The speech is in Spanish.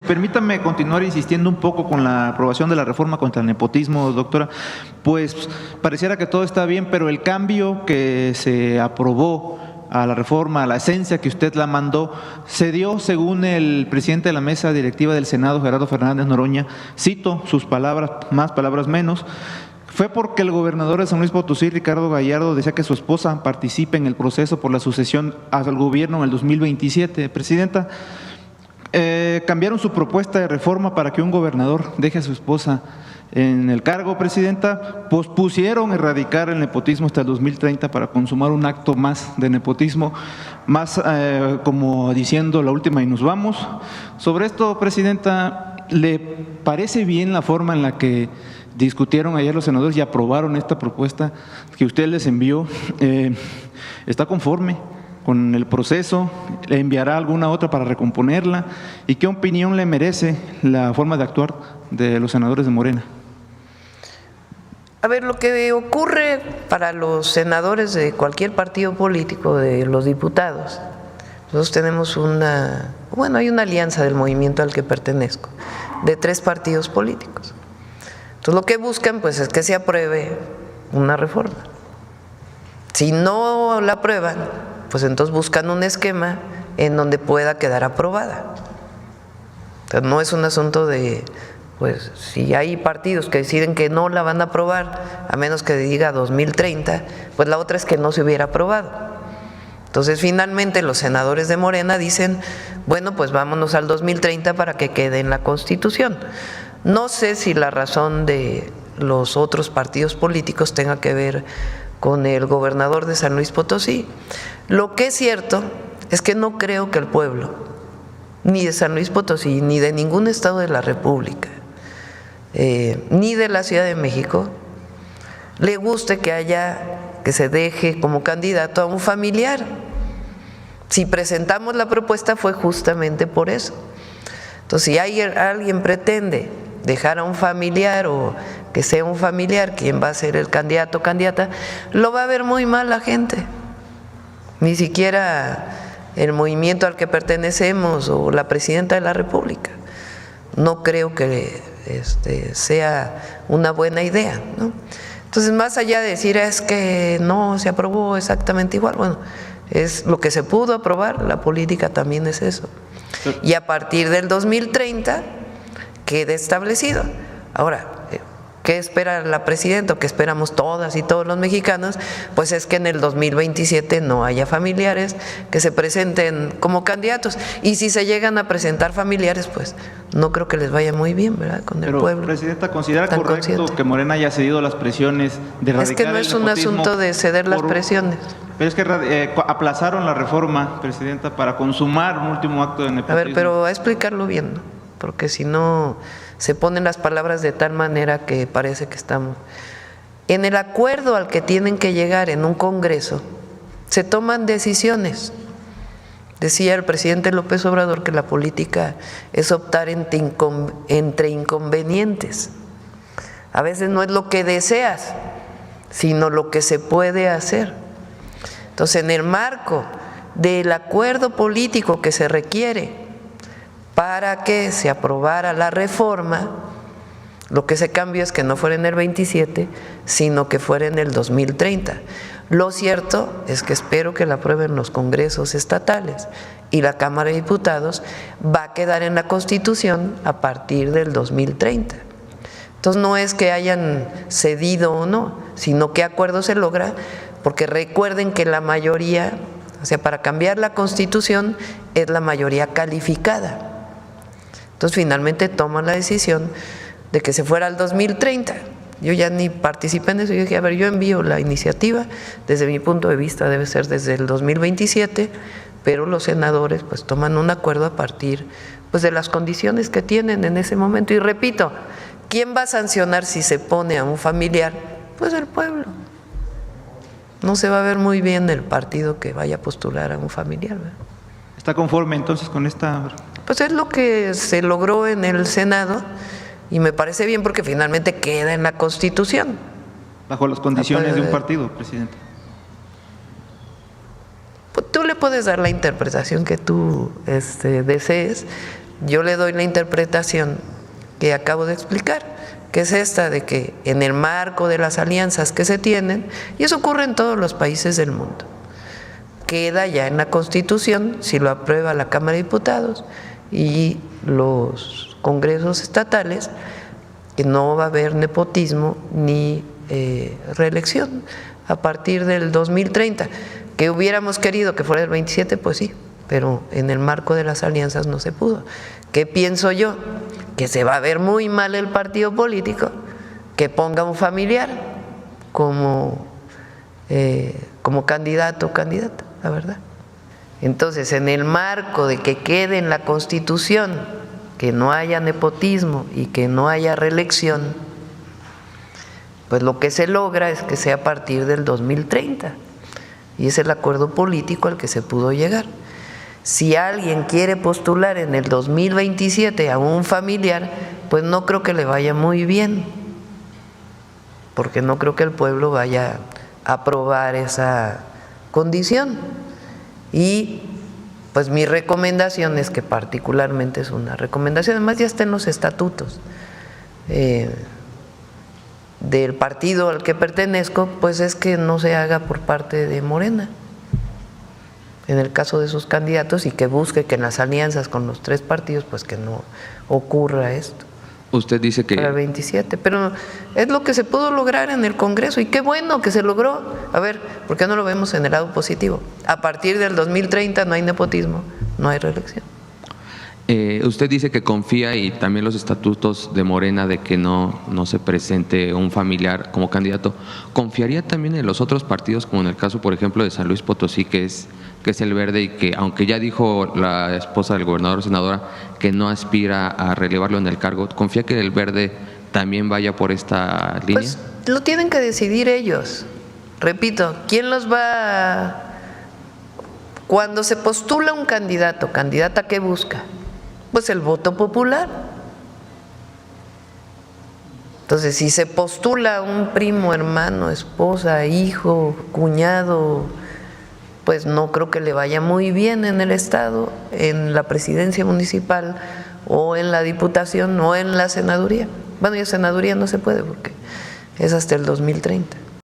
Permítame continuar insistiendo un poco con la aprobación de la reforma contra el nepotismo, doctora. Pues pareciera que todo está bien, pero el cambio que se aprobó a la reforma, a la esencia que usted la mandó, se dio, según el presidente de la mesa directiva del Senado, Gerardo Fernández Noroña, cito sus palabras, más palabras menos, fue porque el gobernador de San Luis Potosí, Ricardo Gallardo, decía que su esposa participe en el proceso por la sucesión al gobierno en el 2027. Presidenta, cambiaron su propuesta de reforma para que un gobernador deje a su esposa en el cargo, Presidenta. Pospusieron erradicar el nepotismo hasta el 2030 para consumar un acto más de nepotismo, más como diciendo la última y nos vamos. Sobre esto, Presidenta, ¿le parece bien la forma en la que discutieron ayer los senadores y aprobaron esta propuesta que usted les envió? ¿Está conforme con el proceso? ¿Le enviará alguna otra para recomponerla? ¿Y qué opinión le merece la forma de actuar de los senadores de Morena? A ver, lo que ocurre para los senadores de cualquier partido político, de los diputados, nosotros tenemos hay una alianza del movimiento al que pertenezco, de 3 partidos políticos. Entonces, lo que buscan pues es que se apruebe una reforma. Si no la aprueban, pues entonces buscan un esquema en donde pueda quedar aprobada. Entonces, no es un asunto de, pues si hay partidos que deciden que no la van a aprobar, a menos que diga 2030, pues la otra es que no se hubiera aprobado. Entonces, finalmente los senadores de Morena dicen, bueno, pues vámonos al 2030 para que quede en la Constitución. No sé si la razón de los otros partidos políticos tenga que ver con el gobernador de San Luis Potosí. Lo que es cierto es que no creo que el pueblo, ni de San Luis Potosí, ni de ningún estado de la República, ni de la Ciudad de México, le guste que se deje como candidato a un familiar. Si presentamos la propuesta fue justamente por eso. Entonces, si alguien pretende dejar a un familiar o que sea un familiar quien va a ser el candidato o candidata, lo va a ver muy mal la gente. Ni siquiera el movimiento al que pertenecemos o la presidenta de la República. No creo que sea una buena idea, ¿no? Entonces, más allá de decir es que no se aprobó exactamente igual, bueno, es lo que se pudo aprobar, la política también es eso. Y a partir del 2030 quede establecido. Ahora, ¿qué espera la presidenta o qué esperamos todas y todos los mexicanos? Pues es que en el 2027 no haya familiares que se presenten como candidatos. Y si se llegan a presentar familiares, pues no creo que les vaya muy bien, ¿verdad? Con el pueblo. Pero, Presidenta, ¿considera correcto que Morena haya cedido las presiones de erradicar el nepotismo? Es que no es un asunto de ceder las presiones. Pero es que aplazaron la reforma, Presidenta, para consumar un último acto de nepotismo. A ver, pero a explicarlo bien, ¿no? Porque si no se ponen las palabras de tal manera que parece que estamos… En el acuerdo al que tienen que llegar en un congreso, se toman decisiones. Decía el presidente López Obrador que la política es optar entre inconvenientes. A veces no es lo que deseas, sino lo que se puede hacer. Entonces, en el marco del acuerdo político que se requiere para que se aprobara la reforma, lo que se cambió es que no fuera en el 27, sino que fuera en el 2030. Lo cierto es que espero que la aprueben los congresos estatales y la Cámara de Diputados va a quedar en la Constitución a partir del 2030. Entonces, no es que hayan cedido o no, sino qué acuerdo se logra, porque recuerden que la mayoría, o sea, para cambiar la Constitución es la mayoría calificada. Entonces, finalmente toman la decisión de que se fuera al 2030. Yo ya ni participé en eso, yo dije, a ver, yo envío la iniciativa, desde mi punto de vista debe ser desde el 2027, pero los senadores pues toman un acuerdo a partir pues de las condiciones que tienen en ese momento. Y repito, ¿quién va a sancionar si se pone a un familiar? Pues el pueblo. No se va a ver muy bien el partido que vaya a postular a un familiar, ¿verdad? ¿Está conforme entonces con esta? Pues es lo que se logró en el Senado y me parece bien porque finalmente queda en la Constitución. Bajo las condiciones de un partido, Presidente. Pues tú le puedes dar la interpretación que tú desees, yo le doy la interpretación que acabo de explicar, que es esta de que en el marco de las alianzas que se tienen, y eso ocurre en todos los países del mundo, queda ya en la Constitución, si lo aprueba la Cámara de Diputados y los congresos estatales, que no va a haber nepotismo ni reelección a partir del 2030. Que hubiéramos querido que fuera el 27, pues sí, pero en el marco de las alianzas no se pudo. ¿Qué pienso yo? Que se va a ver muy mal el partido político que ponga un familiar como candidato o candidata, la verdad. Entonces, en el marco de que quede en la Constitución que no haya nepotismo y que no haya reelección, pues lo que se logra es que sea a partir del 2030. Y es el acuerdo político al que se pudo llegar. Si alguien quiere postular en el 2027 a un familiar, pues no creo que le vaya muy bien, porque no creo que el pueblo vaya a aprobar esa condición. Y pues mi recomendación es que particularmente es una recomendación, además ya está en los estatutos del partido al que pertenezco, pues es que no se haga por parte de Morena en el caso de sus candidatos, y que busque que en las alianzas con los tres partidos pues que no ocurra esto. Usted dice que… Para el 27, pero es lo que se pudo lograr en el Congreso y qué bueno que se logró. A ver, ¿por qué no lo vemos en el lado positivo? A partir del 2030 no hay nepotismo, no hay reelección. Usted dice que confía, y también los estatutos de Morena, de que no se presente un familiar como candidato. ¿Confiaría también en los otros partidos, como en el caso, por ejemplo, de San Luis Potosí, que es el Verde, y que aunque ya dijo la esposa del gobernador, senadora, que no aspira a relevarlo en el cargo, confía que el Verde también vaya por esta línea? Pues lo tienen que decidir ellos. Repito, ¿quién los va? Cuando se postula un candidato, candidata, ¿qué busca? Pues el voto popular. Entonces, si se postula un primo, hermano, esposa, hijo, cuñado, pues no creo que le vaya muy bien en el Estado, en la presidencia municipal, o en la diputación, o en la senaduría. Bueno, ya senaduría no se puede porque es hasta el 2030.